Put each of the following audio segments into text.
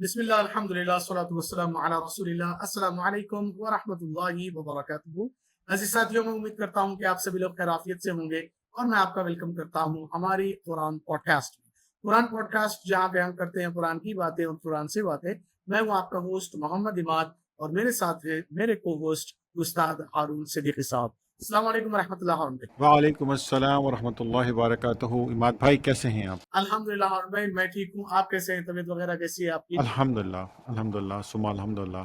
بسم اللہ الحمد للہ والصلاة والسلام علی رسول اللہ۔ السلام علیکم ورحمۃ اللہ وبرکاتہ۔ عزیز ساتھیوں، میں امید کرتا ہوں کہ آپ سبھی لوگ خیرافیت سے ہوں گے اور میں آپ کا ویلکم کرتا ہوں ہماری قرآن پوڈ کاسٹ میں۔ قرآن پوڈ کاسٹ جہاں پہ ہم کرتے ہیں قرآن کی باتیں اور قرآن سے باتیں۔ میں ہوں آپ کا ہوسٹ محمد اماد اور میرے ساتھ ہے میرے کو ہوسٹ استاد ہارون صدیقی صاحب۔ السلام علیکم ورحمۃ اللہ وبرکاتہ۔ وعلیکم السلام ورحمۃ اللہ وبرکاتہ۔ اماد بھائی کیسے ہیں آپ؟ الحمدللہ ہارون بھائی میں ٹھیک ہوں، آپ کیسے ہیں؟ طبیعت وغیرہ کیسی ہے آپ کی؟ الحمدللہ الحمدللہ ثم الحمدللہ۔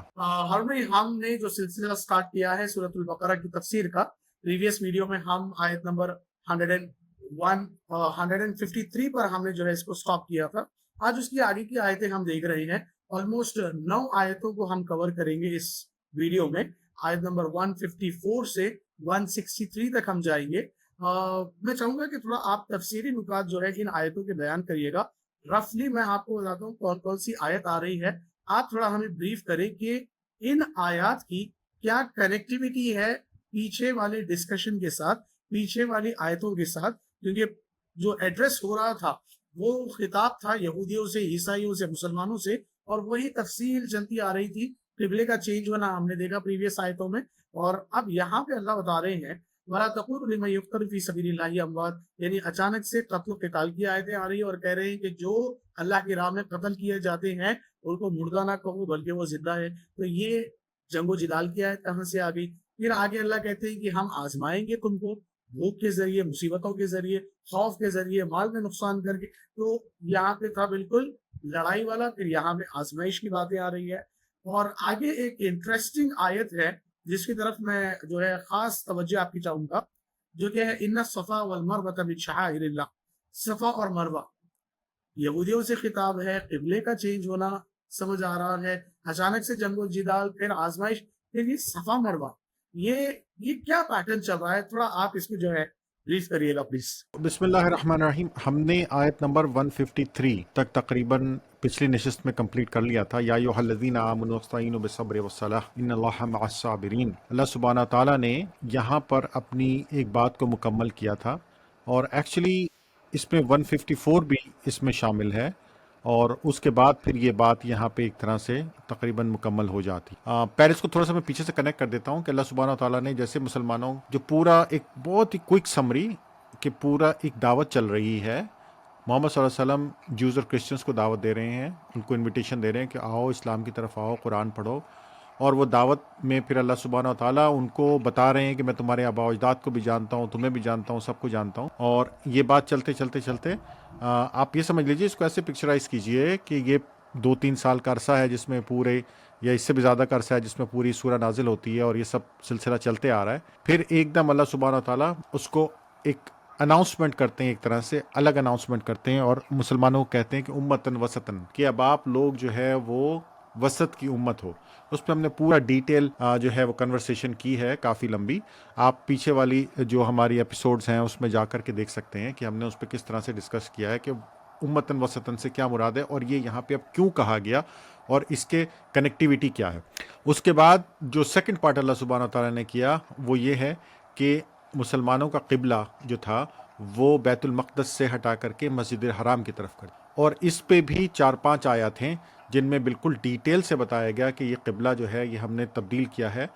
ہر میں ہم نے جو سلسلہ سٹارٹ کیا ہے سورۃ البقرہ کی تفسیر کا، پریویس ویڈیو میں ہم آیت نمبر 153 پر ہم نے جو ہے اس کو سٹاپ کیا تھا۔ آج اس کی آگے کی آیتیں ہم دیکھ رہے ہیں، آلموسٹ 9 آیتوں کو ہم کور کریں گے اس ویڈیو میں۔ آیت نمبر 154 سے 163 تک ہم جائیں گے۔ میں چاہوں گا کہ تھوڑا آپ تفسیری نکات جو ہے ان آیتوں کے بیان کریے گا۔ رفلی میں آپ کو بتاتا ہوں کون کون سی آیت آ رہی ہے، آپ تھوڑا ہمیں بریف کریں کہ ان آیات کی کیا کنیکٹیوٹی ہے پیچھے والے ڈسکشن کے ساتھ، پیچھے والی آیتوں کے ساتھ، کیونکہ جو ایڈریس ہو رہا تھا وہ خطاب تھا یہودیوں سے، عیسائیوں سے، مسلمانوں سے، اور وہی تفصیل چلتی آ رہی تھی۔ قبلے کا چینج ہونا ہم نے دیکھا پریویس آیتوں میں، اور اب یہاں پہ اللہ بتا رہے ہیں وَلَا تَقُولُوا لِمَن يُقْتَلُ فِي سَبِيلِ اللَّهِ أَمْوَاتٌ، یعنی اچانک سے قتل و قتال کی آیتیں آ رہی ہیں اور کہہ رہے ہیں کہ جو اللہ کی راہ میں قتل کیے جاتے ہیں ان کو مردہ نہ کہو بلکہ وہ زندہ ہے۔ تو یہ جنگ و جدال کی آیت کہاں سے آ گئی؟ پھر آگے اللہ کہتے ہیں کہ ہم آزمائیں گے تم کو بھوک کے ذریعے، مصیبتوں کے ذریعے، خوف کے ذریعے، مال میں نقصان کر کے۔ تو یہاں پہ تھا بالکل لڑائی والا، پھر یہاں پہ آزمائش کی باتیں آ رہی ہے۔ اور آگے ایک انٹرسٹنگ آیت ہے جس کی طرف میں جو ہے خاص توجہ آپ کی چاہوں گا، جو کہ ہے ان الصفا والمروہ من شعائر اللہ۔ صفا اور مروہ یہودیوں سے خطاب ہے، قبلے کا چینج ہونا سمجھ آ رہا ہے، اچانک سے جنگ و جدال، پھر آزمائش، پھر یہ صفا مروہ، یہ کیا پیٹرن چل رہا ہے؟ تھوڑا آپ اس کو جو ہے بریف کریے گا پلیز۔ بسم اللہ الرحمن الرحیم۔ ہم نے آیت نمبر 153 تک تقریباً پچھلی نشست میں کمپلیٹ کر لیا تھا۔ یا ایھا الذین آمنوا استعینوا بالصبر والصلاۃ ان اللہ مع الصابرین۔ اللہ سبحانہ تعالیٰ نے یہاں پر اپنی ایک بات کو مکمل کیا تھا، اور ایکچولی اس میں 154 بھی اس میں شامل ہے، اور اس کے بعد پھر یہ بات یہاں پہ ایک طرح سے تقریباً مکمل ہو جاتی۔ پہلے اس کو تھوڑا سا میں پیچھے سے کنیکٹ کر دیتا ہوں کہ اللہ سبحانہ تعالیٰ نے جیسے مسلمانوں جو پورا ایک بہت ہی کوئک سمری کہ پورا ایک دعوت چل رہی ہے، محمد صلی اللہ علیہ وسلم جوز اور کرسچنس کو دعوت دے رہے ہیں، ان کو انویٹیشن دے رہے ہیں کہ آؤ اسلام کی طرف آؤ، قرآن پڑھو، اور وہ دعوت میں پھر اللہ سبحانہ وتعالیٰ ان کو بتا رہے ہیں کہ میں تمہارے آباء و اجداد کو بھی جانتا ہوں، تمہیں بھی جانتا ہوں، سب کو جانتا ہوں۔ اور یہ بات چلتے چلتے چلتے آپ یہ سمجھ لیجئے، اس کو ایسے پکچرائز کیجئے کہ یہ 2-3 سال کا عرصہ ہے جس میں پورے، یا اس سے بھی زیادہ کا عرصہ ہے جس میں پوری سورہ نازل ہوتی ہے، اور یہ سب سلسلہ چلتے آ رہا ہے۔ پھر ایک دم اللہ سبحانہ وتعالیٰ اس کو ایک اناؤنسمنٹ کرتے ہیں، ایک طرح سے الگ اناؤنسمنٹ کرتے ہیں، اور مسلمانوں کو کہتے ہیں کہ امتن وسطن، کہ اب آپ لوگ جو ہے وہ وسط کی امت ہو۔ اس پہ ہم نے پورا ڈیٹیل جو ہے وہ کنورسیشن کی ہے، کافی لمبی۔ آپ پیچھے والی جو ہماری ایپیسوڈز ہیں اس میں جا کر کے دیکھ سکتے ہیں کہ ہم نے اس پہ کس طرح سے ڈسکس کیا ہے کہ امتن وسطن سے کیا مراد ہے، اور یہ یہاں پہ اب کیوں کہا گیا، اور اس کے کنیکٹیوٹی کیا ہے۔ اس کے بعد جو سیکنڈ پارٹ اللہ سبحانہ تعالیٰ نے کیا وہ یہ ہے کہ مسلمانوں کا قبلہ جو تھا وہ بیت المقدس سے ہٹا کر کے مسجد الحرام کی طرف کر، اور اس پہ بھی 4-5 آیات ہیں جن میں بالکل ڈیٹیل سے بتایا گیا کہ یہ قبلہ جو ہے یہ ہم نے تبدیل کیا ہے،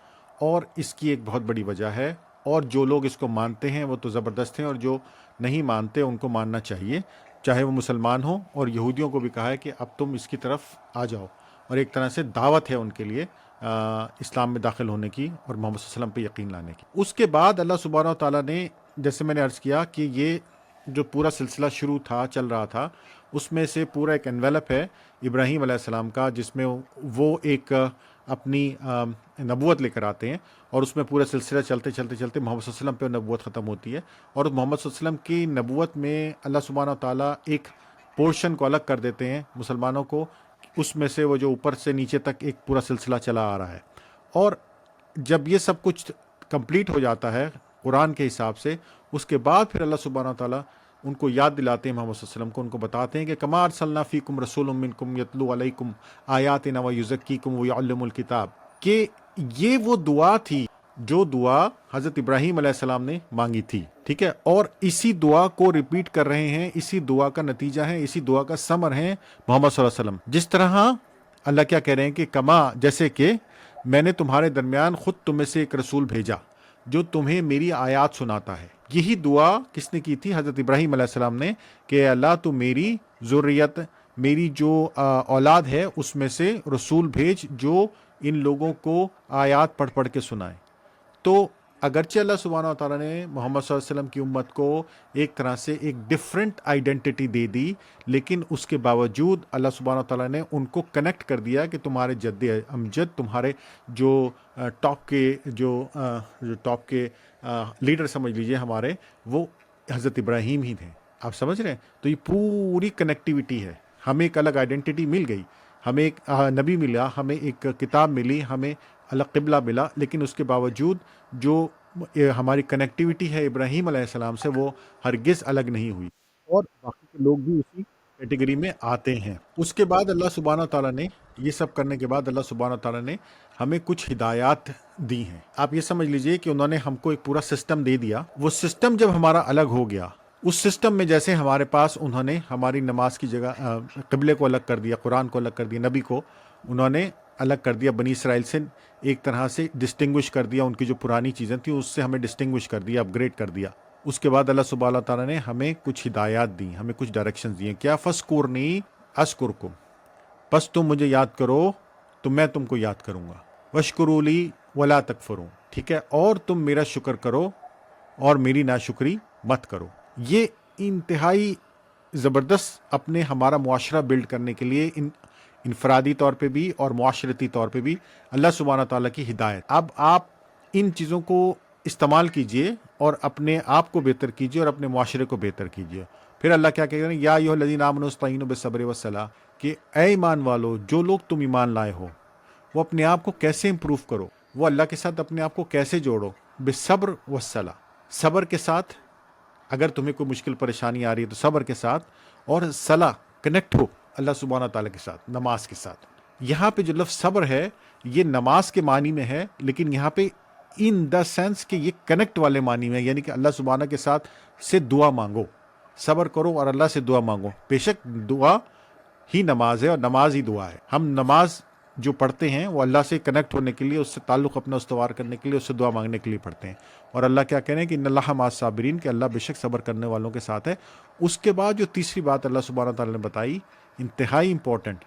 اور اس کی ایک بہت بڑی وجہ ہے، اور جو لوگ اس کو مانتے ہیں وہ تو زبردست ہیں، اور جو نہیں مانتے ان کو ماننا چاہیے، چاہے وہ مسلمان ہوں۔ اور یہودیوں کو بھی کہا ہے کہ اب تم اس کی طرف آ جاؤ، اور ایک طرح سے دعوت ہے ان کے لیے اسلام میں داخل ہونے کی اور محمد صلی اللہ علیہ وسلم پہ یقین لانے کی۔ اس کے بعد اللہ سبحانہ و تعالیٰ نے، جیسے میں نے عرض کیا کہ یہ جو پورا سلسلہ شروع تھا، چل رہا تھا، اس میں سے پورا ایک انویلپ ہے ابراہیم علیہ السلام کا، جس میں وہ ایک اپنی نبوت لے کر آتے ہیں، اور اس میں پورا سلسلہ چلتے چلتے چلتے محمد صلی اللہ علیہ وسلم پہ نبوت ختم ہوتی ہے، اور محمد صلی اللہ علیہ وسلم کی نبوت میں اللہ سبحانہ و تعالیٰ ایک پورشن کو الگ کر دیتے ہیں مسلمانوں کو، اس میں سے وہ جو اوپر سے نیچے تک ایک پورا سلسلہ چلا آ رہا ہے۔ اور جب یہ سب کچھ کمپلیٹ ہو جاتا ہے قرآن کے حساب سے، اس کے بعد پھر اللہ سبحانہ و تعالیٰ ان کو یاد دلاتے ہیں، محمد صلی اللہ علیہ وسلم کو، ان کو بتاتے ہیں کہ کما ارسلنا فیکم رسول منکم یتلو علیکم آیاتنا ویزکیکم ویعلم الکتاب، کہ یہ وہ دعا تھی جو دعا حضرت ابراہیم علیہ السلام نے مانگی تھی، ٹھیک ہے، اور اسی دعا کو ریپیٹ کر رہے ہیں، اسی دعا کا نتیجہ ہے، اسی دعا کا ثمر ہے محمد صلی اللہ علیہ وسلم۔ جس طرح اللہ کیا کہہ رہے ہیں کہ کما جیسے کہ میں نے تمہارے درمیان خود تم میں سے ایک رسول بھیجا جو تمہیں میری آیات سناتا ہے. یہی دعا کس نے کی تھی؟ حضرت ابراہیم علیہ السلام نے کہ اللہ تو میری ذریت، میری جو اولاد ہے اس میں سے رسول بھیج جو ان لوگوں کو آیات پڑھ پڑھ کے سنائے. تو اگرچہ اللہ سبحانہ و تعالیٰ نے محمد صلی اللہ علیہ وسلم کی امت کو ایک طرح سے ایک ڈفرینٹ آئیڈینٹی دے دی، لیکن اس کے باوجود اللہ سبحانہ و تعالیٰ نے ان کو کنیکٹ کر دیا کہ تمہارے جد امجد، تمہارے جو ٹاپ کے لیڈر سمجھ لیجئے ہمارے، وہ حضرت ابراہیم ہی تھے. آپ سمجھ رہے ہیں؟ تو یہ پوری کنیکٹیوٹی ہے. ہمیں ایک الگ آئیڈینٹی مل گئی، ہمیں ایک نبی ملا، ہمیں ایک کتاب ملی، ہمیں الگ قبلہ ملا، لیکن اس کے باوجود جو ہماری کنیکٹیوٹی ہے ابراہیم علیہ السلام سے وہ ہرگز الگ نہیں ہوئی، اور باقی کے لوگ بھی اسی کیٹیگری میں آتے ہیں. اس کے بعد اللہ سبحانہ تعالیٰ نے یہ سب کرنے کے بعد اللہ سبحانہ تعالیٰ نے ہمیں کچھ ہدایات دی ہیں. آپ یہ سمجھ لیجئے کہ انہوں نے ہم کو ایک پورا سسٹم دے دیا. وہ سسٹم جب ہمارا الگ ہو گیا، اس سسٹم میں جیسے ہمارے پاس انہوں نے ہماری نماز کی جگہ قبلے کو الگ کر دیا، قرآن کو الگ کر دیا، نبی کو انہوں نے الگ کر دیا، بنی اسرائیل سے ایک طرح سے ڈسٹنگوش کر دیا، ان کی جو پرانی چیزیں تھیں اس سے ہمیں ڈسٹنگوش کر دیا، اپ گریڈ کر دیا. اس کے بعد اللہ سبحانہ تعالیٰ نے ہمیں کچھ ہدایات دی، ہمیں کچھ ڈائریکشنز دیے. کیا؟ فَاذْكُرْنِي أَذْكُرْكُمْ، بس تم مجھے یاد کرو تو میں تم کو یاد کروں گا. وَاشْكُرُوا لِي وَلَا تَكْفُرُوا، ٹھیک ہے، اور تم میرا شکر کرو اور میری ناشکری مت کرو. یہ انتہائی زبردست اپنے ہمارا معاشرہ بلڈ کرنے کے لیے انفرادی طور پہ بھی اور معاشرتی طور پہ بھی اللہ سبحانہ تعالیٰ کی ہدایت. اب آپ ان چیزوں کو استعمال کیجئے اور اپنے آپ کو بہتر کیجئے اور اپنے معاشرے کو بہتر کیجئے. پھر اللہ کیا کہہ رہے ہیں؟ یا ایھا الذین آمنوا استعینوا بالصبر والصلاۃ، کہ اے ایمان والو، جو لوگ تم ایمان لائے ہو وہ اپنے آپ کو کیسے امپروو کرو، وہ اللہ کے ساتھ اپنے آپ کو کیسے جوڑو. بالصبر والصلاۃ، صبر کے ساتھ، اگر تمہیں کوئی مشکل پریشانی آ رہی ہے تو صبر کے ساتھ، اور صلاح، کنیکٹ ہو اللہ سبحانہ تعالیٰ کے ساتھ، نماز کے ساتھ. یہاں پہ جو لفظ صبر ہے یہ نماز کے معنی میں ہے، لیکن یہاں پہ ان دا سینس کہ یہ کنیکٹ والے معنی میں ہے، یعنی کہ اللہ سبحانہ کے ساتھ سے دعا مانگو. صبر کرو اور اللہ سے دعا مانگو. بے شک دعا ہی نماز ہے اور نماز ہی دعا ہے. ہم نماز جو پڑھتے ہیں وہ اللہ سے کنیکٹ ہونے کے لیے، اس سے تعلق اپنا استوار کرنے کے لیے، اس سے دعا مانگنے کے لیے پڑھتے ہیں. اور اللہ کیا کہہ رہے ہیں کہ ان اللہ مع الصابرین، کہ اللہ بے شک صبر کرنے والوں کے ساتھ ہے. اس کے بعد جو تیسری بات اللہ سبحانہ تعالیٰ نے بتائی، انتہائی امپورٹنٹ،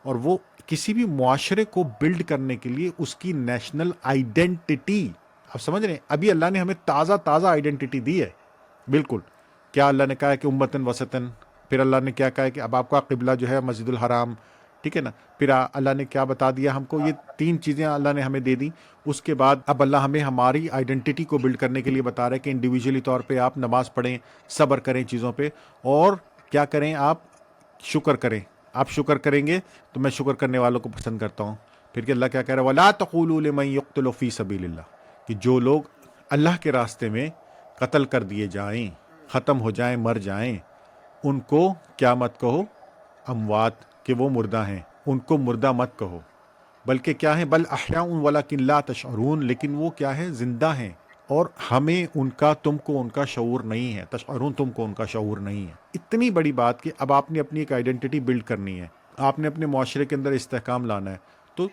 اور وہ کسی بھی معاشرے کو بلڈ کرنے کے لیے اس کی نیشنل آئیڈینٹی. آپ سمجھ رہے ہیں؟ ابھی اللہ نے ہمیں تازہ آئیڈینٹی دی ہے. بالکل. کیا اللہ نے کہا ہے کہ امتن وسطن، پھر اللہ نے کیا کہا ہے کہ اب آپ کا قبلہ جو ہے مسجد الحرام، ٹھیک ہے نا. پھر اللہ نے کیا بتا دیا ہم کو؟ یہ 3 چیزیں اللہ نے ہمیں دے دی. اس کے بعد اب اللہ ہمیں ہماری آئیڈینٹی کو بلڈ کرنے کے لیے بتا رہا ہے کہ انڈیویجولی طور پہ آپ نماز پڑھیں، صبر کریں چیزوں پہ، اور کیا کریں؟ آپ شکر کریں. آپ شکر کریں گے تو میں شکر کرنے والوں کو پسند کرتا ہوں. پھر کہ اللہ کیا کہہ رہا ہے؟ وَلَا تَقُولُوا لِمَن يُقْتَلُ فِي سَبِيلِ اللَّهِ، کہ جو لوگ اللہ کے راستے میں قتل کر دیے جائیں، ختم ہو جائیں، مر جائیں، ان کو کیا مت کہو؟ اموات، کہ وہ مردہ ہیں. ان کو مردہ مت کہو، بلکہ کیا ہیں؟ بل احیاء ولکن لا تشعرون، لیکن وہ کیا ہے؟ زندہ ہیں، اور ہمیں ان کا، تم کو ان کا شعور نہیں ہے. تشعرون، تم کو ان کا شعور نہیں ہے. اتنی بڑی بات کہ اب آپ نے اپنی ایک آئیڈینٹی بلڈ کرنی ہے، آپ نے اپنے معاشرے کے اندر استحکام لانا ہے. تو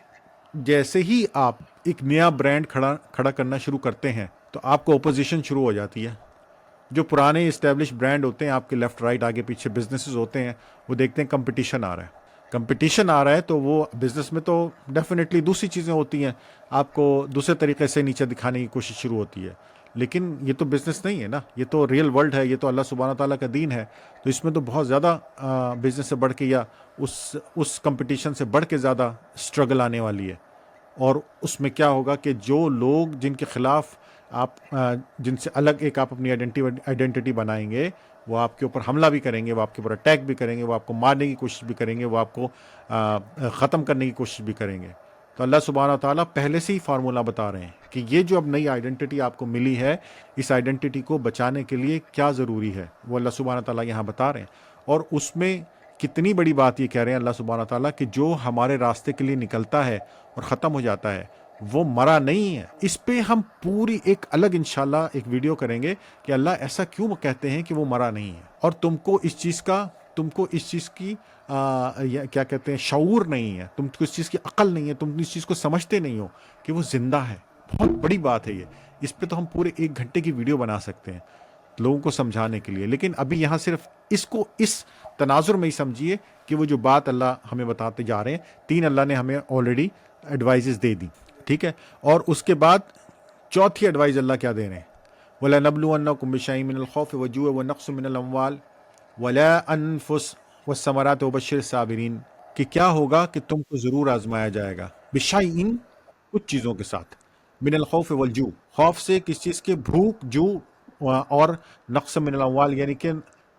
جیسے ہی آپ ایک نیا برانڈ کھڑا کرنا شروع کرتے ہیں تو آپ کو اپوزیشن شروع ہو جاتی ہے. جو پرانے اسٹیبلش برانڈ ہوتے ہیں، آپ کے لیفٹ رائٹ آگے پیچھے بزنسز ہوتے ہیں، وہ دیکھتے ہیں کمپٹیشن آ رہا ہے تو وہ بزنس میں تو ڈیفینیٹلی دوسری چیزیں ہوتی ہیں، آپ کو دوسرے طریقے سے نیچے دکھانے کی کوشش شروع ہوتی ہے. لیکن یہ تو بزنس نہیں ہے نا، یہ تو ریئل ورلڈ ہے، یہ تو اللہ سبحانہ تعالیٰ کا دین ہے. تو اس میں تو بہت زیادہ بزنس سے بڑھ کے یا اس کمپٹیشن سے بڑھ کے زیادہ اسٹرگل آنے والی ہے. اور اس میں کیا ہوگا کہ جو لوگ جن کے خلاف آپ جن سے الگ ایک آپ اپنی آئیڈینٹی بنائیں گے، وہ آپ کے اوپر حملہ بھی کریں گے، وہ آپ کے اوپر اٹیک بھی کریں گے، وہ آپ کو مارنے کی کوشش بھی کریں گے، وہ آپ کو ختم کرنے کی کوشش بھی کریں گے. تو اللہ سبحانہ تعالیٰ پہلے سے ہی فارمولہ بتا رہے ہیں کہ یہ جو اب نئی آئیڈینٹی آپ کو ملی ہے، اس آئیڈینٹی کو بچانے کے لیے کیا ضروری ہے، وہ اللہ سبحانہ تعالیٰ یہاں بتا رہے ہیں. اور اس میں کتنی بڑی بات یہ کہہ رہے ہیں اللہ سبحانہ تعالیٰ کہ جو ہمارے راستے کے لیے نکلتا ہے اور ختم ہو جاتا ہے وہ مرا نہیں ہے. اس پہ ہم پوری ایک الگ انشاءاللہ ایک ویڈیو کریں گے کہ اللہ ایسا کیوں کہتے ہیں کہ وہ مرا نہیں ہے، اور تم کو اس چیز کا تم کو اس چیز کی کیا کہتے ہیں شعور نہیں ہے، تم کو اس چیز کی عقل نہیں ہے، تم اس چیز کو سمجھتے نہیں ہو کہ وہ زندہ ہے۔ بہت بڑی بات ہے یہ، اس پہ تو ہم پورے 1 گھنٹے کی ویڈیو بنا سکتے ہیں لوگوں کو سمجھانے کے لیے، لیکن ابھی یہاں صرف اس کو اس تناظر میں ہی سمجھیے کہ وہ جو بات اللہ ہمیں بتاتے جا رہے ہیں، 3 اللہ نے ہمیں آلریڈی ایڈوائزز دے دی، ٹھیک ہے، اور اس کے بعد چوتھی ایڈوائز اللہ کیا دے رہے ہیں؟ وَلَنَبْلُوَنَّكُمْ بِشَيْءٍ مِّنَ الْخَوْفِ وَالْجُوعِ وَنَقْصٍ مِّنَ الْأَمْوَالِ وَالْأَنفُسِ وَالثَّمَرَاتِ وَبَشِّرِ الصَّابِرِينَ، کہ کیا ہوگا کہ تم کو ضرور آزمایا جائے گا، بِشَيْءٍ کچھ چیزوں کے ساتھ، من الخوف والجوع، خوف سے کس چیز کے؟ بھوک، جو، اور نقص من الاموال یعنی کہ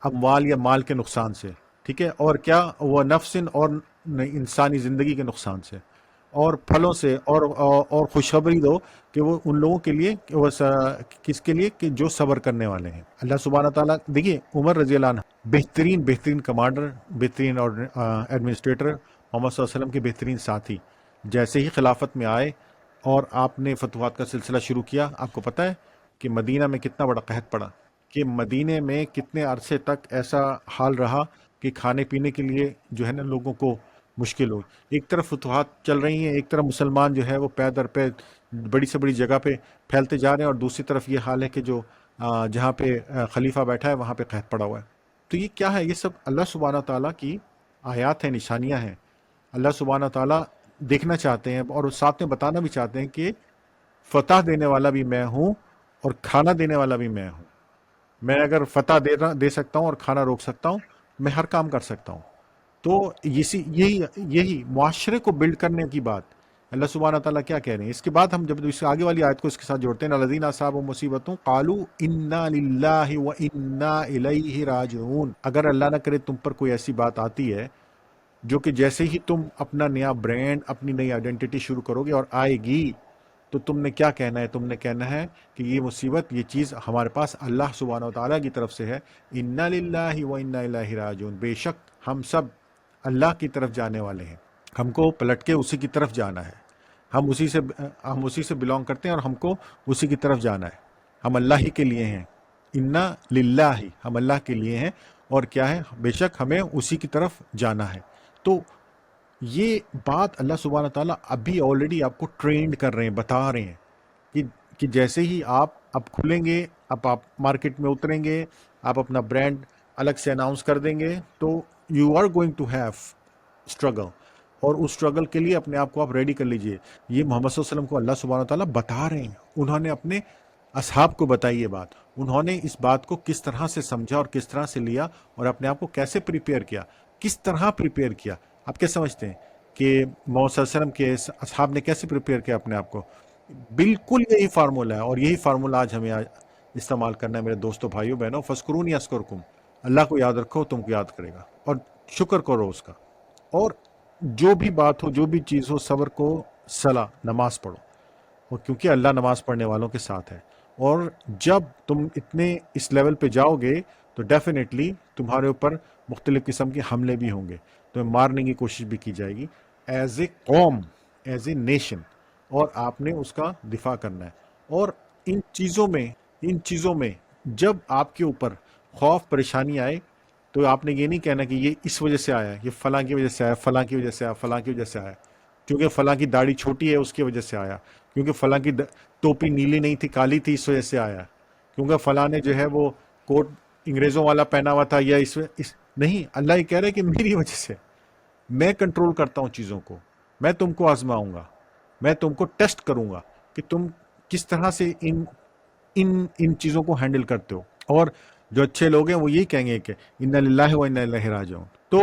اموال یا مال کے نقصان سے، ٹھیک ہے، اور کیا؟ وہ نفس اور انسانی زندگی کے نقصان سے، اور پھلوں سے، اور خوشخبری دو کہ وہ ان لوگوں کے لیے کہ وہ کس کے لیے؟ کہ جو صبر کرنے والے ہیں۔ اللہ سبحانہ تعالیٰ، دیکھیے عمر رضی اللہ عنہ بہترین کمانڈر، بہترین اور ایڈمنسٹریٹر، محمد صلی اللہ علیہ وسلم کے بہترین ساتھی، جیسے ہی خلافت میں آئے اور آپ نے فتوحات کا سلسلہ شروع کیا، آپ کو پتہ ہے کہ مدینہ میں کتنا بڑا قحط پڑا، کہ مدینے میں کتنے عرصے تک ایسا حال رہا کہ کھانے پینے کے لیے جو ہے نا لوگوں کو مشکل ہو۔ ایک طرف فتوحات چل رہی ہیں، ایک طرف مسلمان جو ہے وہ پے در پے بڑی سے بڑی جگہ پہ پھیلتے جا رہے ہیں، اور دوسری طرف یہ حال ہے کہ جو جہاں پہ خلیفہ بیٹھا ہے وہاں پہ قحط پڑا ہوا ہے۔ تو یہ کیا ہے؟ یہ سب اللہ سبحانہ تعالیٰ کی آیات ہیں، نشانیاں ہیں۔ اللہ سبحانہ تعالیٰ دیکھنا چاہتے ہیں اور ساتھ میں بتانا بھی چاہتے ہیں کہ فتح دینے والا بھی میں ہوں اور کھانا دینے والا بھی میں ہوں۔ میں اگر فتح دے سکتا ہوں اور کھانا روک سکتا ہوں، میں ہر کام کر سکتا ہوں۔ تو یہی معاشرے کو بلڈ کرنے کی بات اللہ سبحانہ تعالیٰ کیا کہہ رہے ہیں۔ اس کے بعد ہم جب اس آگے والی آیت کو اس کے ساتھ جوڑتے ہیں، الذین اصابہم مصیبۃ قالوا انا للہ وانا الیہ راجعون، اگر اللہ نہ کرے تم پر کوئی ایسی بات آتی ہے جو کہ جیسے ہی تم اپنا نیا برانڈ، اپنی نئی آئیڈینٹی شروع کرو گے اور آئے گی، تو تم نے کیا کہنا ہے؟ تم نے کہنا ہے کہ یہ مصیبت، یہ چیز ہمارے پاس اللہ سبحانہ و تعالیٰ کی طرف سے ہے، انا للہ و انا الیہ راجعون، بے شک ہم سب اللہ کی طرف جانے والے ہیں، ہم کو پلٹ کے اسی کی طرف جانا ہے، ہم اسی سے بلانگ کرتے ہیں اور ہم کو اسی کی طرف جانا ہے، ہم اللہ ہی کے لیے ہیں، انا للہ، ہم اللہ کے لیے ہیں، اور کیا ہے؟ بے شک ہمیں اسی کی طرف جانا ہے۔ تو یہ بات اللہ سبحانہ تعالیٰ ابھی آلریڈی آپ کو ٹرینڈ کر رہے ہیں، بتا رہے ہیں کہ جیسے ہی آپ اب کھلیں گے، اب آپ مارکیٹ میں اتریں گے، آپ اپنا برانڈ الگ سے اناؤنس کر دیں گے، تو you are going to have struggle, اور اس اسٹرگل کے لیے اپنے آپ کو آپ ریڈی کر لیجئے۔ یہ محمد صلی اللہ علیہ وسلم کو اللہ سبحانہ تعالیٰ بتا رہے ہیں، انہوں نے اپنے اصحاب کو بتائی یہ بات، انہوں نے اس بات کو کس طرح سے سمجھا اور کس طرح سے لیا، اور اپنے آپ کو کیسے پریپیئر کیا، کس طرح پریپیئر کیا۔ آپ کیا سمجھتے ہیں کہ محمد صلی اللہ علیہ وسلم کے اصحاب نے کیسے پریپیئر کیا اپنے آپ کو؟ بالکل یہی فارمولہ ہے، اور یہی فارمولہ آج ہمیں استعمال کرنا ہے میرے دوستوں، بھائیوں، بہنوں۔ فَاذْكُرُونِي أَذْكُرْكُمْ، اللہ کو یاد رکھو، تم کو یاد کرے گا، اور شکر کرو اس کا، اور جو بھی بات ہو، جو بھی چیز ہو، صبر کو صلاح، نماز پڑھو، اور کیونکہ اللہ نماز پڑھنے والوں کے ساتھ ہے۔ اور جب تم اتنے اس لیول پہ جاؤ گے تو ڈیفینیٹلی تمہارے اوپر مختلف قسم کے حملے بھی ہوں گے، تمہیں مارنے کی کوشش بھی کی جائے گی، ایز اے قوم، ایز اے نیشن، اور آپ نے اس کا دفاع کرنا ہے۔ اور ان چیزوں میں جب آپ کے اوپر خوف، پریشانی آئے، تو آپ نے یہ نہیں کہنا کہ یہ اس وجہ سے آیا، یہ فلاں کی وجہ سے آیا، فلاں کی وجہ سے آیا، فلاں کی وجہ سے آیا، کیونکہ فلاں کی داڑھی چھوٹی ہے اس کی وجہ سے آیا، کیونکہ فلاں کی ٹوپی نیلی نہیں تھی کالی تھی اس وجہ سے آیا، کیونکہ فلاں نے جو ہے وہ کوٹ انگریزوں والا پہنا ہوا تھا، یا نہیں، اللہ یہ کہہ رہا ہے کہ میری وجہ سے میں کنٹرول کرتا ہوں چیزوں کو، میں تم کو آزماؤں گا، میں تم کو ٹیسٹ کروں گا کہ تم کس طرح سے ان چیزوں کو ہینڈل کرتے ہو۔ اور جو اچھے لوگ ہیں وہ یہی کہیں گے کہ انا للہ و انا الیہ راجعون۔ تو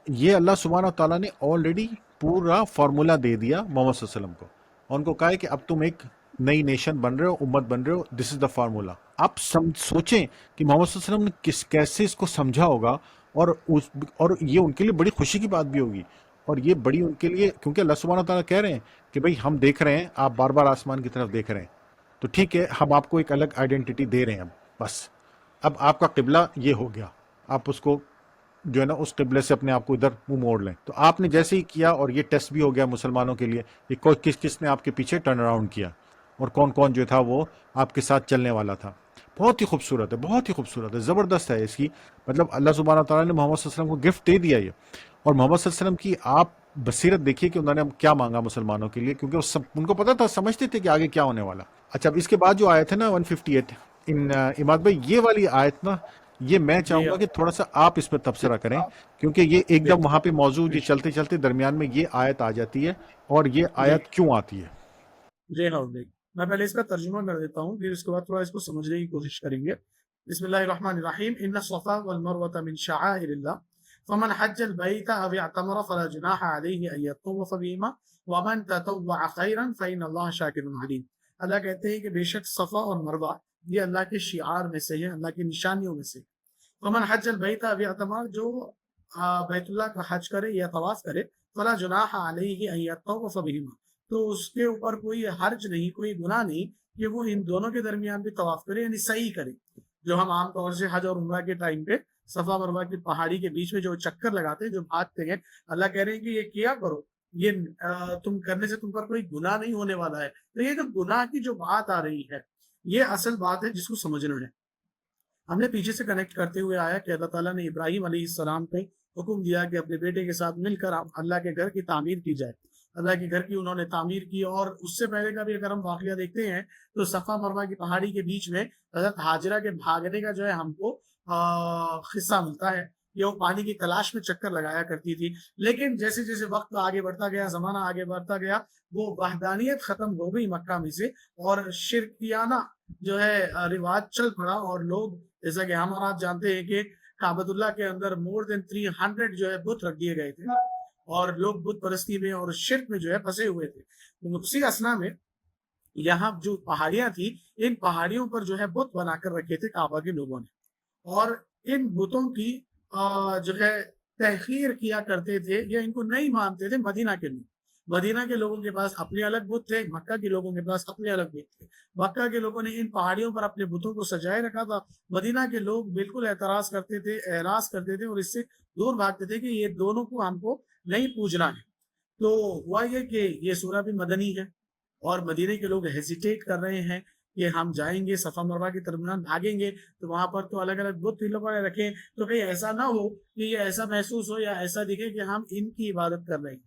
یہ اللہ سبحانہ تعالیٰ نے آلریڈی پورا فارمولا دے دیا محمد صلی اللہ علیہ وسلم کو، اور ان کو کہا ہے کہ اب تم ایک نئی نیشن بن رہے ہو، امت بن رہے ہو، دس از دا فارمولا۔ آپ سوچیں کہ محمد صلی اللہ علیہ وسلم نے کیسے اس کو سمجھا ہوگا، اور یہ ان کے لیے بڑی خوشی کی بات بھی ہوگی، اور یہ بڑی ان کے لیے، کیونکہ اللہ سبحانہ تعالیٰ کہہ رہے ہیں کہ بھئی ہم دیکھ رہے ہیں، آپ بار بار آسمان کی طرف دیکھ رہے ہیں، تو ٹھیک ہے، ہم آپ کو ایک الگ آئیڈینٹی دے رہے ہیں، بس اب آپ کا قبلہ یہ ہو گیا، آپ اس کو جو ہے نا اس قبلے سے اپنے آپ کو ادھر منہ موڑ لیں۔ تو آپ نے جیسے ہی کیا، اور یہ ٹیسٹ بھی ہو گیا مسلمانوں کے لیے، کہ کس نے آپ کے پیچھے ٹرن اراؤنڈ کیا، اور کون کون جو تھا وہ آپ کے ساتھ چلنے والا تھا۔ بہت ہی خوبصورت ہے، بہت ہی خوبصورت ہے، زبردست ہے اس کی، مطلب اللہ سبحانہ تعالیٰ نے محمد صلی اللہ علیہ وسلم کو گفٹ دے دیا یہ. اور محمد صلی اللہ علیہ وسلم کی آپ بصیرت دیکھیے کہ انہوں نے کیا مانگا مسلمانوں کے لیے، کیونکہ ان کو پتا تھا، سمجھتے تھے کہ آگے کیا ہونے والا. اچھا، اب اس کے بعد جو آیت ہے نا 158، اماد بھائی یہ والی آیت نا، یہ میں چاہوں جی گا کہ تھوڑا سا آپ اس پہ تبصرہ کریں، کیونکہ یہ ایک دم وہاں پہ موضوع یہ چلتے چلتے درمیان میں یہ آیت آ جاتی ہے. اور یہ جی آیت کیوں آتی ہے؟ جی ہاں جی، میں پہلے اس کا ترجمہ کر دیتا ہوں، پھر اس کے بعد تھوڑا اس کو سمجھنے کی کوشش کریں گے. بسم اللہ الرحمن الرحیم. ان الصفا والمروة من شعائر اللہ فمن حج البيت او اعتمر فلا جناح عليه ان يطوف بهما ومن تطوع خيرا فان الله شاکر علیم. اللہ کہتے ہیں کہ بے شک صفا اور مروہ یہ اللہ کے شعار میں سے ہے، اللہ کی نشانیوں میں سے. فمن حج البیت او اعتمر، جو بیت اللہ کا حج کرے یا طواف کرے، فلا جناح علیہ ان یطوف بہما، تو اس کے اوپر کوئی حرج نہیں، کوئی گناہ نہیں کہ وہ ان دونوں کے درمیان بھی طواف کرے، یعنی سعی کرے. جو ہم عام طور سے حج اور عمرہ کے ٹائم پہ صفا مروہ کی پہاڑی کے بیچ میں جو چکر لگاتے ہیں، جو بھاگتے ہیں، اللہ کہہ رہے ہیں کہ یہ کیا کرو، یہ تم کرنے سے تم پر کوئی گناہ نہیں ہونے والا ہے. تو یہ جو گناہ کی جو بات آ رہی ہے، یہ اصل بات ہے جس کو سمجھنا ہے. ہم نے پیچھے سے کنیکٹ کرتے ہوئے آیا کہ اللہ تعالیٰ نے ابراہیم علیہ السلام کو حکم دیا کہ اپنے بیٹے کے ساتھ مل کر اللہ کے گھر کی تعمیر کی جائے. اللہ کے گھر کی انہوں نے تعمیر کی، اور اس سے پہلے کا بھی اگر ہم واقعہ دیکھتے ہیں تو صفا مروہ کی پہاڑی کے بیچ میں حضرت ہاجرہ کے بھاگنے کا جو ہے ہم کو قصہ ملتا ہے. یہ وہ پانی کی تلاش میں چکر لگایا کرتی تھی، لیکن جیسے جیسے وقت آگے بڑھتا گیا، زمانہ آگے بڑھتا گیا، وہ وحدانیت ختم ہو گئی مکہ میں سے، اور شرکیانہ جو ہے رواج چل پڑا. اور لوگ، جیسا کہ ہم اور آپ جانتے ہیں کہ کعبۃ اللہ کے اندر مور دین 300 جو ہے بت رکھ دیے گئے تھے، اور لوگ بت پرستی میں اور شرک میں جو ہے پھنسے ہوئے تھے. اسی اسنا میں یہاں جو پہاڑیاں تھی، ان پہاڑیوں پر جو ہے بت بنا کر رکھے تھے کعبہ کے لوگوں نے، اور ان بتوں کی جو ہے تحقیر کیا کرتے تھے، یا ان کو نہیں مانتے تھے مدینہ کے لوگ. مدینہ کے لوگوں کے پاس اپنے الگ بت تھے، مکہ کے لوگوں کے پاس اپنے الگ بت تھے. مکہ کے لوگوں نے ان پہاڑیوں پر اپنے بتوں کو سجائے رکھا تھا، مدینہ کے لوگ بالکل اعتراض کرتے تھے، اعراض کرتے تھے، اور اس سے دور بھاگتے تھے کہ یہ دونوں کو ہم کو نہیں پوجنا ہے. تو ہوا یہ کہ یہ سورہ بھی مدنی ہے، اور مدینے کے لوگ ہیزیٹیٹ کر رہے ہیں کہ ہم جائیں گے صفا مروہ کے درمیان بھاگیں گے تو وہاں پر تو الگ الگ بت رکھیں، تو کہیں ایسا نہ ہو کہ یہ ایسا محسوس ہو یا ایسا دکھے کہ ہم ان کی عبادت کر رہے ہیں،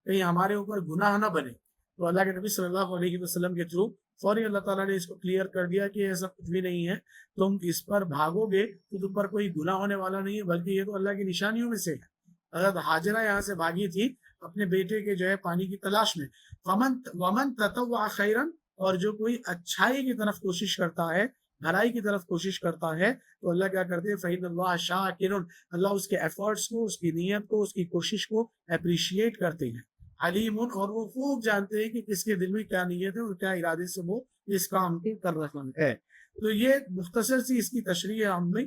کہیں ہمارے اوپر گناہ نہ بنے. تو اللہ کے نبی صلی اللہ علیہ وسلم کے تھرو فوری اللہ تعالیٰ نے اس کو کلیئر کر دیا کہ ایسا کچھ بھی نہیں ہے، تم اس پر بھاگو گے تو تم پر کوئی گناہ ہونے والا نہیں ہے، بلکہ یہ تو اللہ کی نشانیوں میں سے ہے. حضرت ہاجرہ یہاں سے بھاگی تھی اپنے بیٹے کے جو ہے پانی کی تلاش میں. ومن تطوع خیرا، اور جو کوئی اچھائی کی طرف کوشش کرتا ہے، بھلائی کی طرف کوشش کرتا ہے، تو اللہ کیا کرتے ہیں، فإن اللہ شاکر، اللہ اس کے ایفرٹس کو، اس کی نیت کو، اس کی کوشش کو اپریشیٹ کرتے ہیں. علیم، اور وہ خوب جانتے ہیں کہ کس کے دل میں کیا نیت ہے اور کیا ارادے سے وہ اس کام کو کر رہا ہے. تو یہ مختصر سی اس کی تشریح ہے ہم نے،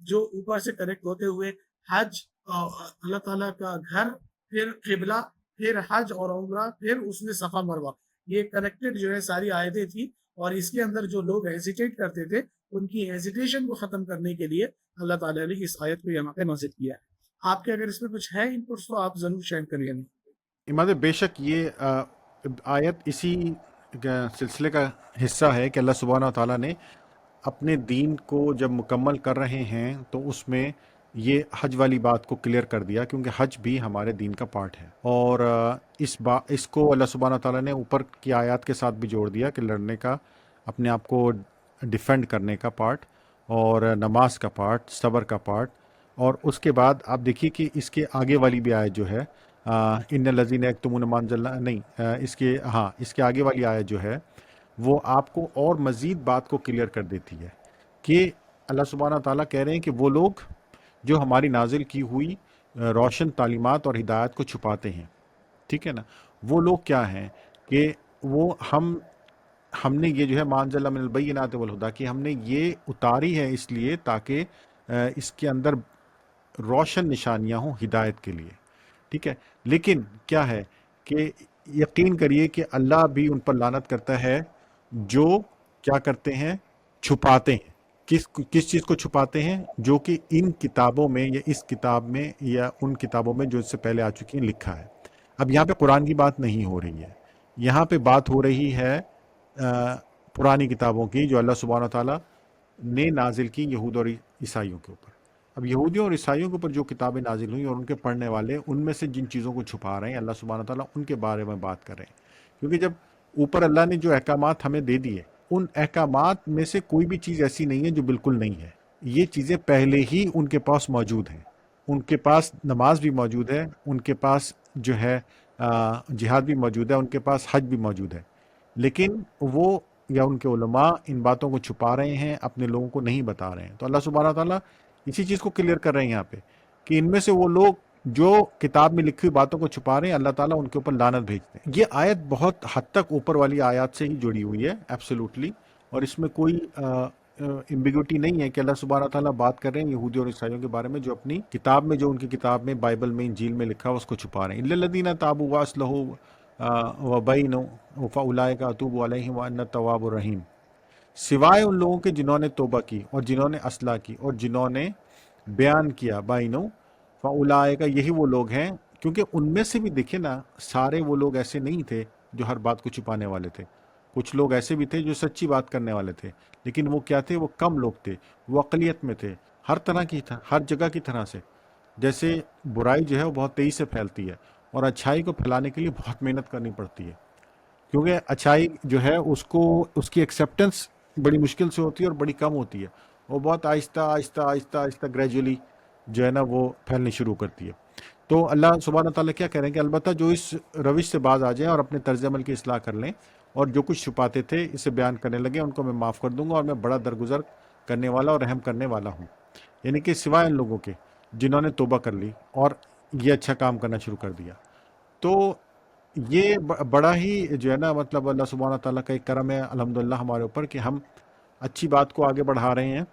جو اوپر سے کنیکٹ ہوتے ہوئے حج، اللہ تعالیٰ کا گھر، پھر قبلہ، پھر حج اور عمرہ، پھر اس میں صفا مروہ، یہ کنیکٹڈ جو ہے ساری آیتیں تھی. اور اس کے اندر جو لوگ ہیزیٹیٹ کرتے تھے، ان کی ہیزیٹیشن کو ختم کرنے کے لیے اللہ تعالیٰ نے اس آیت کو یہاں پہ نازل کیا ہے. آپ کے اگر اس میں کچھ ہے انپٹس تو آپ ضرور شیئر کریے. اماد بے شک یہ آیت اسی سلسلے کا حصہ ہے کہ اللہ سبحانہ تعالیٰ نے اپنے دین کو جب مکمل کر رہے ہیں تو اس میں یہ حج والی بات کو کلیئر کر دیا، کیونکہ حج بھی ہمارے دین کا پارٹ ہے. اور اس کو اللہ سبحانہ تعالیٰ نے اوپر کی آیات کے ساتھ بھی جوڑ دیا کہ لڑنے کا، اپنے آپ کو ڈیفینڈ کرنے کا پارٹ، اور نماز کا پارٹ، صبر کا پارٹ. اور اس کے بعد آپ دیکھیے کہ اس کے آگے والی بھی آیت جو ہے، ان الذین یکتمون ما انزلنا، نہیں، اس کے آگے والی آیت جو ہے وہ آپ کو اور مزید بات کو کلیئر کر دیتی ہے کہ اللہ سبحانہ تعالیٰ کہہ رہے ہیں کہ وہ لوگ جو ہماری نازل کی ہوئی روشن تعلیمات اور ہدایت کو چھپاتے ہیں، ٹھیک ہے نا، وہ لوگ کیا ہیں کہ وہ ہم نے یہ جو ہے ما انزلنا من البینات والہدی، کہ ہم نے یہ اتاری ہے اس لیے تاکہ اس کے اندر روشن نشانیاں ہوں ہدایت کے لیے، ٹھیک ہے. لیکن کیا ہے کہ یقین کریے کہ اللہ بھی ان پر لعنت کرتا ہے جو کیا کرتے ہیں، چھپاتے ہیں. کس چیز کو چھپاتے ہیں؟ جو کہ ان کتابوں میں یا اس کتاب میں یا ان کتابوں میں جو اس سے پہلے آ چکی ہیں لکھا ہے. اب یہاں پہ قرآن کی بات نہیں ہو رہی ہے، یہاں پہ بات ہو رہی ہے پرانی کتابوں کی جو اللہ سبحانہ تعالیٰ نے نازل کی یہود اور عیسائیوں کے اوپر۔ اب یہودیوں اور عیسائیوں کے اوپر جو کتابیں نازل ہوئیں اور ان کے پڑھنے والے ان میں سے جن چیزوں کو چھپا رہے ہیں اللہ سبحانہ تعالیٰ ان کے بارے میں بات کر رہے ہیں، کیونکہ جب اوپر اللہ نے جو احکامات ہمیں دے دیے ان احکامات میں سے کوئی بھی چیز ایسی نہیں ہے جو بالکل نہیں ہے، یہ چیزیں پہلے ہی ان کے پاس موجود ہیں۔ ان کے پاس نماز بھی موجود ہے، ان کے پاس جو ہے جہاد بھی موجود ہے، ان کے پاس حج بھی موجود ہے، لیکن وہ یا ان کے علماء ان باتوں کو چھپا رہے ہیں، اپنے لوگوں کو نہیں بتا رہے ہیں۔ تو اللہ سبحانہ تعالیٰ اسی چیز کو کلیئر کر رہے ہیں یہاں پہ کہ ان میں سے وہ لوگ جو کتاب میں لکھی ہوئی باتوں کو چھپا رہے ہیں اللہ تعالیٰ ان کے اوپر لعنت بھیجتے ہیں۔ یہ آیت بہت حد تک اوپر والی آیات سے ہی جڑی ہوئی ہے ایبسولوٹلی، اور اس میں کوئی ایمبیگوٹی نہیں ہے کہ اللہ سبحانہ تعالیٰ بات کر رہے ہیں یہودی اور عیسائیوں کے بارے میں جو اپنی کتاب میں، جو ان کی کتاب میں بائبل میں انجیل میں لکھا ہوا اس کو چھپا رہے ہیں۔ الا الذین تابوا واصلحوا وبینوا فاولئک اتوب علیہم وانا التواب الرحیم، سوائے ان لوگوں کے جنہوں نے توبہ کی اور جنہوں نے اصلاح کی اور جنہوں نے بیان کیا بینو فاولئک، یہی وہ لوگ ہیں۔ کیونکہ ان میں سے بھی دیکھیں نا، سارے وہ لوگ ایسے نہیں تھے جو ہر بات کو چھپانے والے تھے، کچھ لوگ ایسے بھی تھے جو سچی بات کرنے والے تھے، لیکن وہ کیا تھے؟ وہ کم لوگ تھے، وہ اقلیت میں تھے، ہر طرح کی تھا، ہر جگہ کی طرح سے۔ جیسے برائی جو ہے وہ بہت تیزی سے پھیلتی ہے اور اچھائی کو پھیلانے کے لیے بہت محنت کرنی پڑتی ہے، کیونکہ اچھائی جو ہے اس کی ایکسیپٹنس بڑی مشکل سے ہوتی ہے اور بڑی کم ہوتی ہے، وہ بہت آہستہ آہستہ آہستہ آہستہ گریجولی جو ہے نا وہ پھیلنی شروع کرتی ہے۔ تو اللہ سبحانہ تعالیٰ کیا کہہ رہے ہیں کہ البتہ جو اس روش سے باز آ جائیں اور اپنے طرز عمل کی اصلاح کر لیں اور جو کچھ چھپاتے تھے اسے بیان کرنے لگے، ان کو میں معاف کر دوں گا اور میں بڑا درگزر کرنے والا اور رحم کرنے والا ہوں۔ یعنی کہ سوائے ان لوگوں کے جنہوں نے توبہ کر لی اور یہ اچھا کام کرنا شروع کر دیا۔ تو یہ بڑا ہی جو ہے نا مطلب اللہ سبحانہ تعالیٰ کا ایک کرم ہے الحمدللہ ہمارے اوپر کہ ہم اچھی بات کو آگے بڑھا رہے ہیں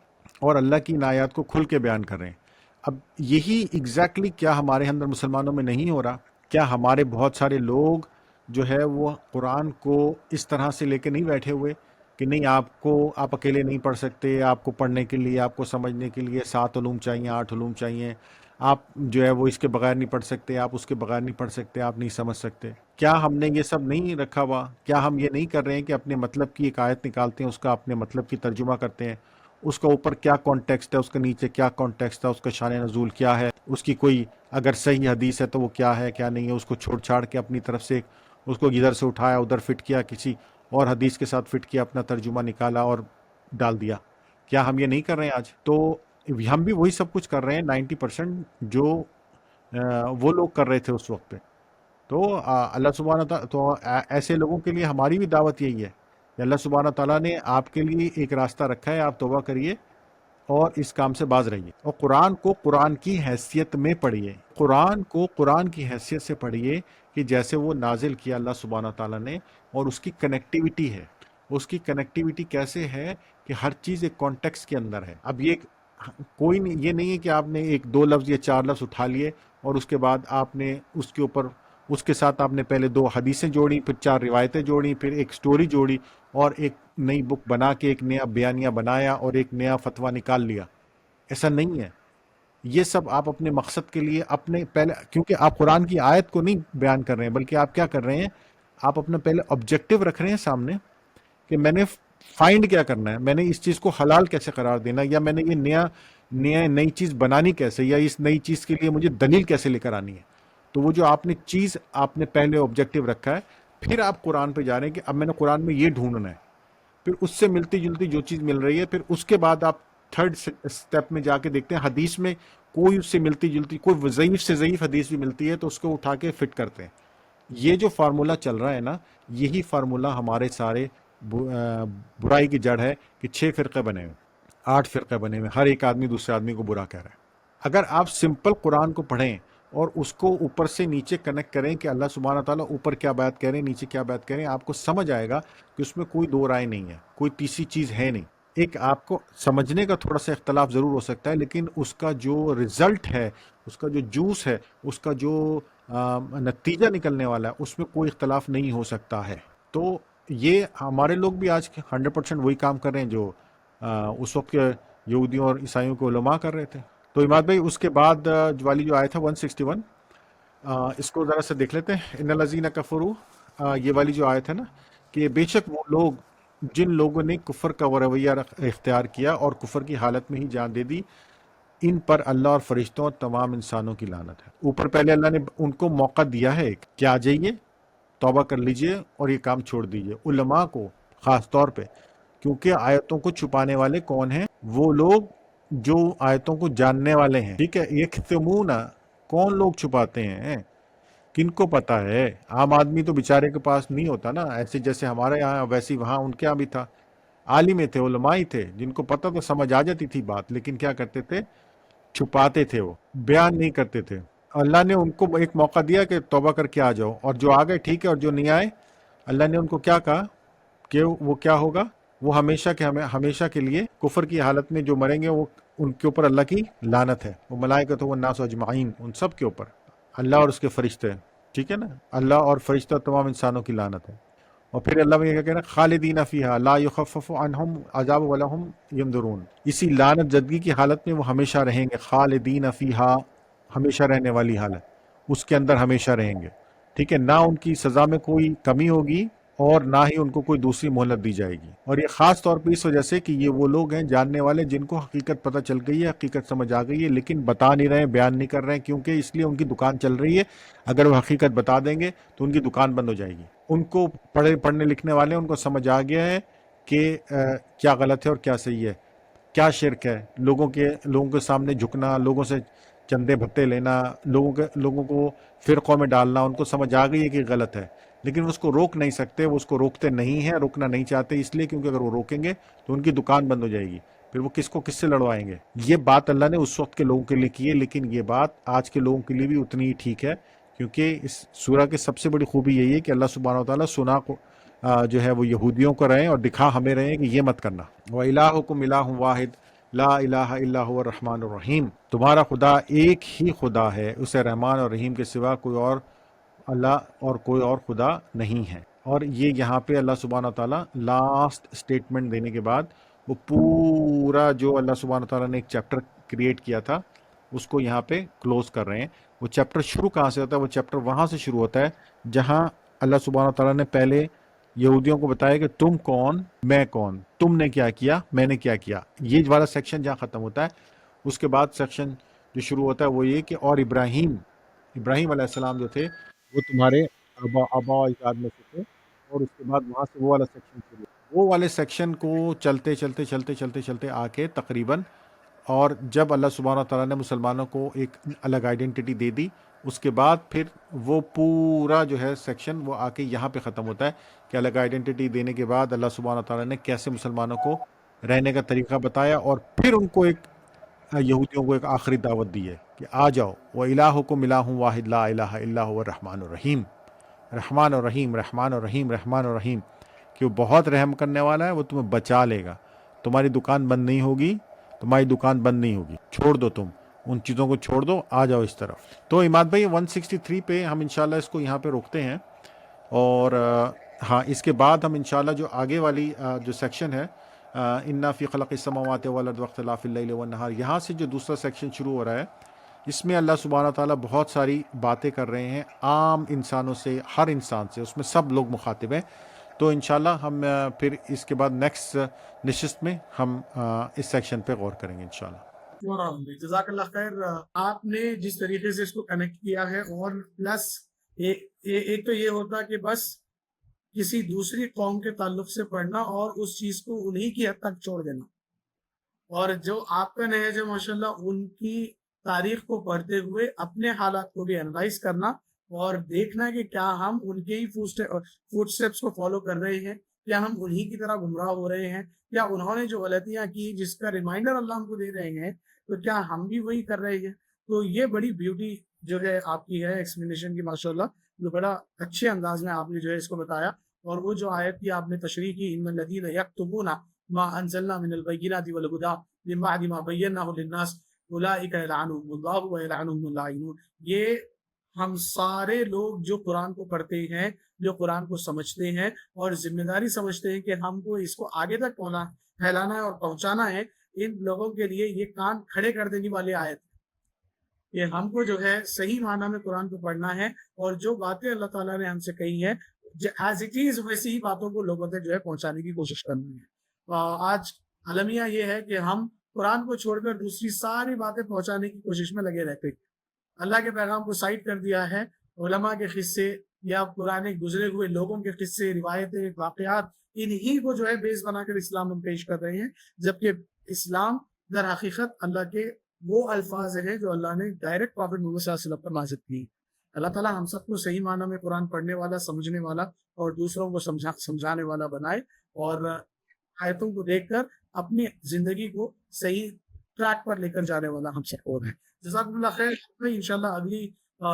اور اللہ کی عنایات کو کھل کے بیان کر رہے ہیں۔ اب یہی ایگزیکٹلی کیا ہمارے اندر مسلمانوں میں نہیں ہو رہا؟ کیا ہمارے بہت سارے لوگ جو ہے وہ قرآن کو اس طرح سے لے کے نہیں بیٹھے ہوئے کہ نہیں آپ اکیلے نہیں پڑھ سکتے، آپ کو پڑھنے کے لیے، آپ کو سمجھنے کے لیے 7 علوم چاہیے، 8 علوم چاہیے، آپ جو ہے وہ اس کے بغیر نہیں پڑھ سکتے، آپ اس کے بغیر نہیں پڑھ سکتے، آپ نہیں سمجھ سکتے؟ کیا ہم نے یہ سب نہیں رکھا ہوا؟ کیا ہم یہ نہیں کر رہے ہیں کہ اپنے مطلب کی ایک آیت نکالتے ہیں، اس کا اپنے مطلب کی ترجمہ کرتے ہیں، اس کا اوپر کیا کانٹیکسٹ ہے، اس کے نیچے کیا کانٹیکسٹ ہے، اس کا شان نزول کیا ہے، اس کی کوئی اگر صحیح حدیث ہے تو وہ کیا ہے کیا نہیں ہے، اس کو چھوڑ چھاڑ کے اپنی طرف سے اس کو ادھر سے اٹھایا ادھر فٹ کیا، کسی اور حدیث کے ساتھ فٹ کیا، اپنا ترجمہ نکالا اور ڈال دیا؟ کیا ہم یہ نہیں کر رہے ہیں آج؟ تو ہم بھی وہی سب کچھ کر رہے ہیں 90% جو وہ لوگ کر رہے تھے اس وقت پہ۔ تو اللہ سبحانہ تعالیٰ تو ایسے لوگوں کے لیے ہماری بھی دعوت یہی ہے کہ اللہ سبحانہ تعالیٰ نے آپ کے لیے ایک راستہ رکھا ہے، آپ توبہ کریے اور اس کام سے باز رہیے، اور قرآن کو قرآن کی حیثیت میں پڑھیے، قرآن کو قرآن کی حیثیت سے پڑھیے کہ جیسے وہ نازل کیا اللہ سبحانہ تعالیٰ نے، اور اس کی کنیکٹیوٹی ہے۔ اس کی کنیکٹیوٹی کیسے ہے کہ ہر چیز ایک کانٹیکس کے اندر ہے۔ اب کوئی نہیں، یہ نہیں ہے کہ آپ نے ایک 2 لفظ یا 4 لفظ اٹھا لیے اور اس کے بعد آپ نے اس کے اوپر اس کے ساتھ آپ نے پہلے 2 حدیثیں جوڑی، پھر 4 روایتیں جوڑی، پھر ایک سٹوری جوڑی اور ایک نئی بک بنا کے ایک نیا بیانیہ بنایا اور ایک نیا فتویٰ نکال لیا۔ ایسا نہیں ہے۔ یہ سب آپ اپنے مقصد کے لیے اپنے پہلے، کیونکہ آپ قرآن کی آیت کو نہیں بیان کر رہے ہیں بلکہ آپ کیا کر رہے ہیں، آپ اپنا پہلے آبجیکٹو رکھ رہے ہیں سامنے کہ میں نے فائنڈ کیا کرنا ہے، میں نے اس چیز کو حلال کیسے قرار دینا، یا میں نے یہ نئی چیز بنانی کیسے، یا اس نئی چیز کے لیے مجھے دلیل کیسے لے کر آنی ہے۔ تو وہ جو آپ نے پہلے آبجیکٹو رکھا ہے، پھر آپ قرآن پہ جا رہے ہیں کہ اب میں نے قرآن میں یہ ڈھونڈنا ہے، پھر اس سے ملتی جلتی جو چیز مل رہی ہے، پھر اس کے بعد آپ تھرڈ سٹیپ میں جا کے دیکھتے ہیں حدیث میں کوئی اس سے ملتی جلتی، کوئی ضعیف سے ضعیف حدیث بھی ملتی ہے تو اس کو اٹھا کے فٹ کرتے ہیں۔ یہ جو فارمولہ چل رہا ہے نا، یہی فارمولہ ہمارے سارے برائی کی جڑ ہے کہ 6 فرقے بنے ہوئے، 8 فرقے بنے ہوئے، ہر ایک آدمی دوسرے آدمی کو برا کہہ رہا ہے۔ اگر آپ سمپل قرآن کو پڑھیں اور اس کو اوپر سے نیچے کنیکٹ کریں کہ اللہ سبحانہ تعالیٰ اوپر کیا بات کہہ رہے ہیں، نیچے کیا بات کہہ رہے ہیں، آپ کو سمجھ آئے گا کہ اس میں کوئی 2 رائے نہیں ہے، کوئی تیسری چیز ہے نہیں۔ ایک آپ کو سمجھنے کا تھوڑا سا اختلاف ضرور ہو سکتا ہے، لیکن اس کا جو رزلٹ ہے، اس کا جو جوس ہے، اس کا جو نتیجہ نکلنے والا ہے، اس میں کوئی اختلاف نہیں ہو سکتا ہے۔ تو یہ ہمارے لوگ بھی آج 100% وہی کام کر رہے ہیں جو اس وقت یہودیوں اور عیسائیوں کے علماء کر رہے تھے۔ تو اماد بھائی اس کے بعد والی جو آیت ہے 161، اس کو ذرا سے دیکھ لیتے ہیں۔ ان الذین کفروا، یہ والی جو آیت ہے نا، کہ بے شک وہ لوگ جن لوگوں نے کفر کا وہ رویہ اختیار کیا اور کفر کی حالت میں ہی جان دے دی، ان پر اللہ اور فرشتوں اور تمام انسانوں کی لعنت ہے۔ اوپر پہلے اللہ نے ان کو موقع دیا ہے کہ آ جائیے، توبہ کر لیجئے اور یہ کام چھوڑ دیجئے۔ علماء کو خاص طور پہ، کیونکہ آیتوں کو چھپانے والے کون ہیں؟ وہ لوگ جو آیتوں کو جاننے والے ہیں، ٹھیک ہے۔ یکتمون، کون لوگ چھپاتے ہیں؟ کن کو پتا ہے؟ عام آدمی تو بیچارے کے پاس نہیں ہوتا نا، ایسے جیسے ہمارے یہاں ویسے وہاں ان کے یہاں بھی تھا، عالم تھے، علماء ہی تھے، جن کو پتہ تو سمجھ آ جاتی تھی بات، لیکن کیا کرتے تھے؟ چھپاتے تھے، وہ بیان نہیں کرتے تھے۔ اللہ نے ان کو ایک موقع دیا کہ توبہ کر کے آ جاؤ، اور جو آ گئے ٹھیک ہے، اور جو نہیں آئے اللہ نے ان کو کیا کہا کہ وہ کیا ہوگا؟ وہ ہمیشہ کے ہمیشہ کے لیے کفر کی حالت میں جو مریں گے، وہ ان کے اوپر اللہ کی لعنت ہے۔ وہ ملائکۃ والناس اجمعین، ان سب کے اوپر، اللہ اور اس کے فرشتے، ٹھیک ہے نا، اللہ اور فرشتہ تمام انسانوں کی لعنت ہے۔ اور پھر اللہ میں یہ کہنا خالدین فیہا لا یخفف عنہم عذاب ولہم ینظرون، اسی لعنت زدگی کی حالت میں وہ ہمیشہ رہیں گے۔ خالدین فیہا، ہمیشہ رہنے والی حالت، اس کے اندر ہمیشہ رہیں گے، ٹھیک ہے۔ نہ ان کی سزا میں کوئی کمی ہوگی اور نہ ہی ان کو کوئی دوسری مہلت دی جائے گی۔ اور یہ خاص طور پہ اس وجہ سے کہ یہ وہ لوگ ہیں جاننے والے جن کو حقیقت پتہ چل گئی ہے، حقیقت سمجھ آ گئی ہے، لیکن بتا نہیں رہے ہیں، بیان نہیں کر رہے ہیں، کیونکہ اس لیے ان کی دکان چل رہی ہے۔ اگر وہ حقیقت بتا دیں گے تو ان کی دکان بند ہو جائے گی۔ ان کو پڑھنے لکھنے والے ان کو سمجھ آ گیا ہے کہ کیا غلط ہے اور کیا صحیح ہے، کیا شرک ہے، لوگوں کے سامنے جھکنا، لوگوں سے چندے بھتے لینا، لوگوں کو فرقوں میں ڈالنا، ان کو سمجھ آ گئی ہے کہ غلط ہے، لیکن اس کو روک نہیں سکتے، وہ اس کو روکتے نہیں ہیں، روکنا نہیں چاہتے، اس لیے کیونکہ اگر وہ روکیں گے تو ان کی دکان بند ہو جائے گی، پھر وہ کس سے لڑوائیں گے۔ یہ بات اللہ نے اس وقت کے لوگوں کے لیے کی ہے، لیکن یہ بات آج کے لوگوں کے لیے بھی اتنی ہی ٹھیک ہے، کیونکہ اس سورہ کی سب سے بڑی خوبی یہی ہے کہ اللہ سبحانہ وتعالیٰ سنا کو جو ہے وہ یہودیوں کو رہے اور دکھا ہمیں رہے ہیں کہ یہ مت کرنا۔ وَإِلَٰهُكُمْ إِلَٰهٌ وَاحِدٌ لَا إِلَٰهَ إِلَّا هُوَ الرَّحْمَٰنُ الرَّحِيمُ، تمہارا خدا ایک ہی خدا ہے، اسے رحمان اور رحیم کے سوا کوئی اور اللہ اور کوئی اور خدا نہیں ہے۔ اور یہ یہاں پہ اللہ سبحانہ تعالیٰ لاسٹ سٹیٹمنٹ دینے کے بعد وہ پورا جو اللہ سبحانہ تعالیٰ نے ایک چیپٹر کریٹ کیا تھا اس کو یہاں پہ کلوز کر رہے ہیں۔ وہ چیپٹر شروع کہاں سے ہوتا ہے؟ وہ چیپٹر وہاں سے شروع ہوتا ہے جہاں اللہ سبحانہ تعالیٰ نے پہلے یہودیوں کو بتایا کہ تم کون، میں کون، تم نے کیا کیا، میں نے کیا کیا۔ یہ والا سیکشن جہاں ختم ہوتا ہے، اس کے بعد سیکشن جو شروع ہوتا ہے وہ یہ کہ اور ابراہیم علیہ السلام جو تھے وہ تمہارے آبا و اجداد میں سے تھے، اور اس کے بعد وہاں سے وہ والا سیکشن شروع ہوا۔ وہ والے سیکشن کو چلتے آ کے تقریباً، اور جب اللہ سبحانہ تعالیٰ نے مسلمانوں کو ایک الگ آئیڈینٹی دے دی، اس کے بعد پھر وہ پورا جو ہے سیکشن وہ آ کے یہاں پہ ختم ہوتا ہے کہ الگ آئیڈینٹی دینے کے بعد اللہ سبحانہ تعالیٰ نے کیسے مسلمانوں کو رہنے کا طریقہ بتایا، اور پھر ان کو یہودیوں کو ایک آخری دعوت دی ہے کہ آ جاؤ، وَإِلَٰهُكُمْ إِلَٰهٌ وَاحِدٌ لَا إِلَٰهَ إِلَّا هُوَ الرَّحْمَٰنُ الرَّحِيمُ، رحمان الرحیم، رحمان الرحیم، رحمان الرحیم، کہ وہ بہت رحم کرنے والا ہے، وہ تمہیں بچا لے گا، تمہاری دکان بند نہیں ہوگی، تمہاری دکان بند نہیں ہوگی، چھوڑ دو، تم ان چیزوں کو چھوڑ دو، آ جاؤ اس طرف۔ تو عماد بھائی 163 پہ ہم انشاءاللہ اس کو یہاں پہ روکتے ہیں، اور ہاں اس کے بعد ہم انشاءاللہ جو آگے والی جو سیکشن ہے اِنَّا فِي خَلْقِ السَّمَاوَاتِ وَالْأَرْضِ وَاخْتِلَافِ اللَّيْلِ وَالنَّهَارِ، یہاں سے جو دوسرا سیکشن شروع ہو رہا ہے، اس میں اللہ سبحانہ تعالیٰ بہت ساری باتیں کر رہے ہیں عام انسانوں سے، ہر انسان سے، اس میں سب لوگ مخاطب ہیں۔ تو انشاءاللہ ہم پھر اس کے بعد نیکسٹ نشست میں ہم اس سیکشن پہ غور کریں گے انشاءاللہ۔ جزاک اللہ خیر۔ آپ نے جس طریقے سے اس کو کنیکٹ کیا ہے، اور پلس ایک تو یہ ہوتا کہ بس کسی دوسری قوم کے تعلق سے پڑھنا اور اس چیز کو انہی کی حد تک چھوڑ دینا، اور جو آپ کا نہج ہے ماشاءاللہ ان کی تاریخ کو پڑھتے ہوئے اپنے حالات کو بھی انالائز کرنا اور دیکھنا کہ کیا ہم ان کے ہی فوٹ سٹیپس کو فالو کر رہے ہیں، کیا ہم انہی کی طرح گمراہ ہو رہے ہیں، یا انہوں نے جو غلطیاں کی جس کا ریمائنڈر اللہ ہم کو دے رہے ہیں تو کیا ہم بھی وہی کر رہے ہیں۔ تو یہ بڑی بیوٹی جو ہے آپ کی ہے ایکسپلینیشن کی ماشاءاللہ، جو بڑا اچھے انداز میں آپ نے جو ہے اس کو بتایا۔ اور وہ جو آیت کی آپ نے تشریح کی، ان الذین یکتمون ما انزلنا من البینات والہدی من بعد ما بیناہ للناس اولئک یلعنهم اللہ ویلعنهم اللاعنون، یہ ہم سارے لوگ جو قرآن کو پڑھتے ہیں، جو قرآن کو سمجھتے ہیں اور ذمہ داری سمجھتے ہیں کہ ہم کو اس کو آگے تک پھیلانا ہے اور پہنچانا ہے، ان لوگوں کے لیے یہ کان کھڑے کر دینے والی آیت کہ ہم کو جو ہے صحیح معنی میں قرآن کو پڑھنا ہے، اور جو باتیں اللہ تعالیٰ نے ہم سے کہی ہے ایز اٹ از ویسی ہی باتوں کو لوگوں تک جو ہے پہنچانے کی کوشش کرنی ہے۔ آج المیہ یہ ہے کہ ہم قرآن کو چھوڑ کر دوسری ساری باتیں پہنچانے کی کوشش میں لگے رہتے ہیں۔ اللہ کے پیغام کو سائڈ کر دیا ہے، علماء کے قصے یا پرانے گزرے ہوئے لوگوں کے قصے، روایتیں، واقعات، انہی کو جو ہے بیس بنا کر اسلام ہم پیش کر رہے ہیں، جبکہ اسلام در حقیقت اللہ کے وہ الفاظ ہیں جو اللہ نے ڈائریکٹ پروفٹ محمد صلی اللہ علیہ وسلم پر نازل کی۔ اللہ تعالیٰ ہم سب کو صحیح معنی میں قرآن پڑھنے والا، سمجھنے والا اور دوسروں کو سمجھانے والا بنائے، اور آیتوں کو دیکھ کر اپنی زندگی کو صحیح ٹریک پر لے کر جانے والا ہم سب کو ہے۔ جزاکم اللہ خیر۔ انشاءاللہ اگلی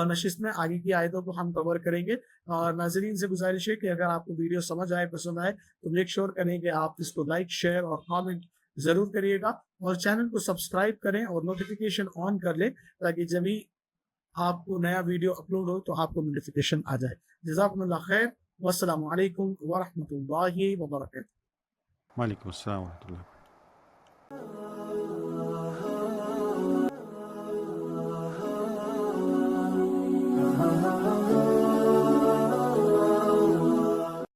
نشست میں آگے کی آیتوں کو ہم کور کریں گے، اور ناظرین سے گزارش ہے کہ اگر آپ کو ویڈیو سمجھ آئے، پسند آئے تو میک شیور کریں کہ آپ اس کو لائک، شیئر اور کامنٹ ضرور کریے گا، اور چینل کو سبسکرائب کریں اور نوٹیفیکیشن آن کر لیں تاکہ جب بھی آپ کو نیا ویڈیو اپلوڈ ہو تو آپ کو نوٹیفیکیشن آ جائے۔ جزاکم اللہ خیر، والسلام علیکم ورحمۃ اللہ وبرکاتہ۔ وعلیکم السلام ورحمۃ اللہ۔